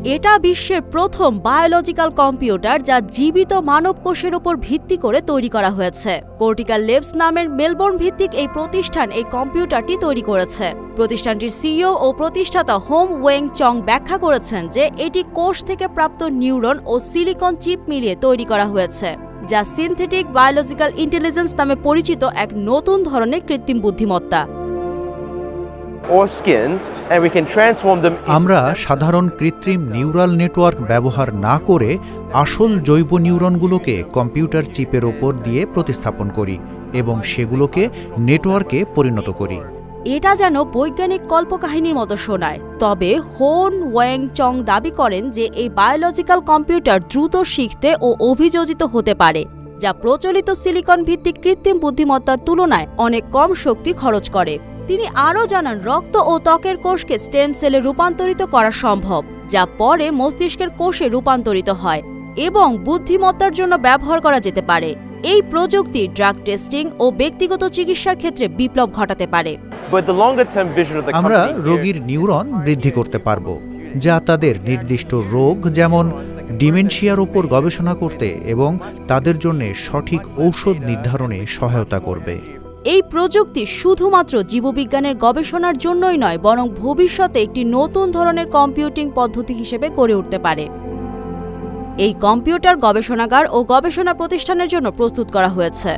এটা বিশ্বের প্রথম বায়োলজিক্যাল কম্পিউটার যা জীবিত মানব কোষের উপর ভিত্তি করে তৈরি করা হয়েছে। কর্টিক্যাল ল্যাবস নামের মেলবোর্ন ভিত্তিক এই প্রতিষ্ঠান এই কম্পিউটারটি তৈরি করেছে। প্রতিষ্ঠানটির সিইও ও প্রতিষ্ঠাতা হোম ওয়েং চং ব্যাখ্যা করেছেন যে এটি কোষ থেকে প্রাপ্ত নিউরন ও সিলিকন চিপ মিলিয়ে তৈরি করা হয়েছে, যা সিনথেটিক বায়োলজিক্যাল ইন্টেলিজেন্স নামে পরিচিত এক নতুন ধরনের কৃত্রিম বুদ্ধিমত্তা। আমরা সাধারণ কৃত্রিম নিউরাল নেটওয়ার্ক ব্যবহার না করে আসল জৈব নিউরনগুলোকে কম্পিউটার চিপের ওপর দিয়ে প্রতিস্থাপন করি এবং সেগুলোকে নেটওয়ার্কে পরিণত করি। এটা যেন বৈজ্ঞানিক কল্পকাহিনীর মতো শোনায়, তবে হোন ওয়েং চং দাবি করেন যে এই বায়োলজিক্যাল কম্পিউটার দ্রুত শিখতে ও অভিযোজিত হতে পারে, যা প্রচলিত সিলিকন ভিত্তিক কৃত্রিম বুদ্ধিমত্তার তুলনায় অনেক কম শক্তি খরচ করে। তিনি আরও জানান রক্ত ও ত্বকের কোষকে স্টেম সেলে রূপান্তরিত করা সম্ভব, যা পরে মস্তিষ্কের কোষে রূপান্তরিত হয় এবং বুদ্ধিমত্তার জন্য ব্যবহার করা যেতে পারে। এই প্রযুক্তি ড্রাগ টেস্টিং ও ব্যক্তিগত চিকিৎসার ক্ষেত্রে বিপ্লব ঘটাতে পারে। আমরা রোগীর নিউরন বৃদ্ধি করতে পারব, যা তাদের নির্দিষ্ট রোগ যেমন ডিমেনশিয়ার উপর গবেষণা করতে এবং তাদের জন্য সঠিক ঔষধ নির্ধারণে সহায়তা করবে। এই প্রযুক্তি শুধুমাত্র জীববিজ্ঞানের গবেষণার জন্যই নয়, বরং ভবিষ্যতে একটি নতুন ধরনের কম্পিউটিং পদ্ধতি হিসেবে গড়ে উঠতে পারে। এই কম্পিউটার গবেষণাগার ও গবেষণা প্রতিষ্ঠানের জন্য প্রস্তুত করা হয়েছে।